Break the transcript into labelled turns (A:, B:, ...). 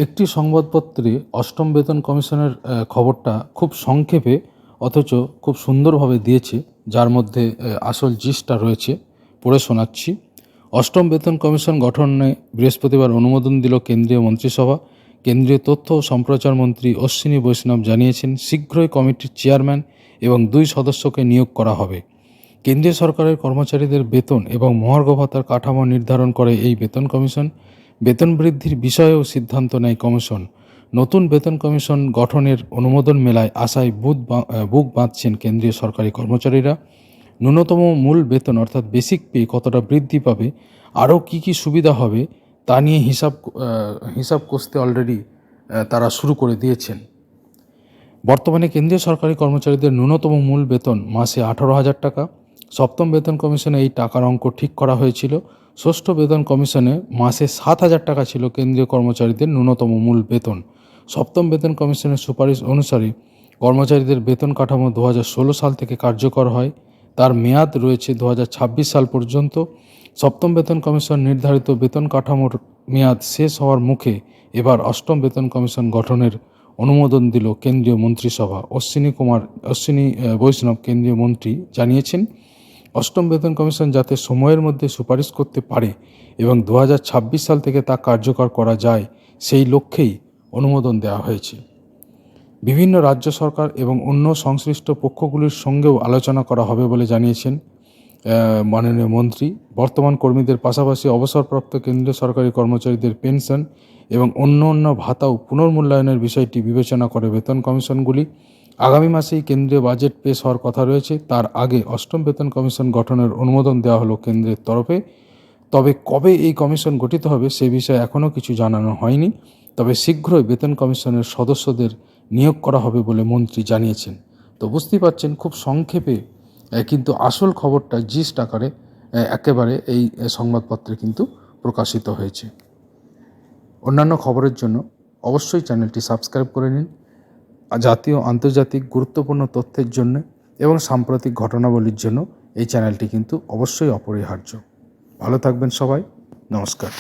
A: একটি সংবাদপত্রে অষ্টম বেতন কমিশনের খবরটা খুব সংক্ষেপে অথচ খুব সুন্দরভাবে দিয়েছে, যার মধ্যে আসল জিসটা রয়েছে। পড়ে শোনাচ্ছি। অষ্টম বেতন কমিশন গঠনে বৃহস্পতিবার অনুমোদন দিল কেন্দ্রীয় মন্ত্রিসভা। কেন্দ্রীয় তথ্য ও সম্প্রচার মন্ত্রী অশ্বিনী বৈষ্ণব জানিয়েছেন, শীঘ্রই কমিটির চেয়ারম্যান এবং 2 সদস্যকে নিয়োগ করা হবে। কেন্দ্রীয় সরকারের কর্মচারীদের বেতন এবং মহার্ঘ ভাতার কাঠামো নির্ধারণ করে এই বেতন কমিশন। বেতন বৃদ্ধির বিষয়েও সিদ্ধান্ত নেয় কমিশন। নতুন বেতন কমিশন গঠনের অনুমোদন মেলায় আশায় বুক বাঁধছেন কেন্দ্রীয় সরকারি কর্মচারীরা। ন্যূনতম মূল বেতন অর্থাৎ বেসিক পে কতটা বৃদ্ধি পাবে, আরও কী সুবিধা হবে তা নিয়ে হিসাব কষতে অলরেডি তারা শুরু করে দিয়েছেন। বর্তমানে কেন্দ্রীয় সরকারি কর্মচারীদের ন্যূনতম মূল বেতন মাসে 18,000 টাকা। সপ্তম বেতন কমিশনে এই টাকার অঙ্ক ঠিক করা হয়েছিল। ষষ্ঠ বেতন কমিশনে মাসে 7,000 টাকা ছিল কেন্দ্রীয় কর্মচারীদের ন্যূনতম মূল বেতন। সপ্তম বেতন কমিশনের সুপারিশ অনুসারে কর্মচারীদের বেতন কাঠামো 2016 সাল থেকে কার্যকর হয়। তার মেয়াদ রয়েছে 2026 সাল পর্যন্ত। সপ্তম বেতন কমিশন নির্ধারিত বেতন কাঠামোর মেয়াদ শেষ হওয়ার মুখে এবার অষ্টম বেতন কমিশন গঠনের অনুমোদন দিল কেন্দ্রীয় মন্ত্রিসভা। অশ্বিনী বৈষ্ণব কেন্দ্রীয় মন্ত্রী জানিয়েছেন, অষ্টম বেতন কমিশন যাতে সময়ের মধ্যে সুপারিশ করতে পারে এবং 2026 সাল থেকে তা কার্যকর করা যায়, সেই লক্ষ্যেই অনুমোদন দেওয়া হয়েছে। বিভিন্ন রাজ্য সরকার এবং অন্য সংশ্লিষ্ট পক্ষগুলির সঙ্গেও আলোচনা করা হবে বলে জানিয়েছেন মাননীয় মন্ত্রী। বর্তমান কর্মীদের পাশাপাশি অবসরপ্রাপ্ত কেন্দ্রীয় সরকারি কর্মচারীদের পেনশন এবং অন্য ভাতাও পুনর্মূল্যায়নের বিষয়টি বিবেচনা করে বেতন কমিশনগুলি। আগামী মাসেই কেন্দ্রীয় বাজেট পেশ হওয়ার কথা রয়েছে। তার আগে অষ্টম বেতন কমিশন গঠনের অনুমোদন দেওয়া হলো কেন্দ্রের তরফে। তবে কবে এই কমিশন গঠিত হবে সে বিষয়ে এখনও কিছু জানানো হয়নি। তবে শীঘ্রই বেতন কমিশনের সদস্যদের নিয়োগ করা হবে বলে মন্ত্রী জানিয়েছেন। তো বুঝতেই পারছেন, খুব সংক্ষেপে কিন্তু আসল খবরটা জিস্ট আকারে একেবারে এই সংবাদপত্রে কিন্তু প্রকাশিত হয়েছে। অন্যান্য খবরের জন্য অবশ্যই চ্যানেলটি সাবস্ক্রাইব করে নিন। জাতীয় আন্তর্জাতিক গুরুত্বপূর্ণ তথ্যের জন্য এবং সাম্প্রতিক ঘটনাবলীর জন্য এই চ্যানেলটি কিন্তু অবশ্যই অপরিহার্য। ভালো থাকবেন সবাই। নমস্কার।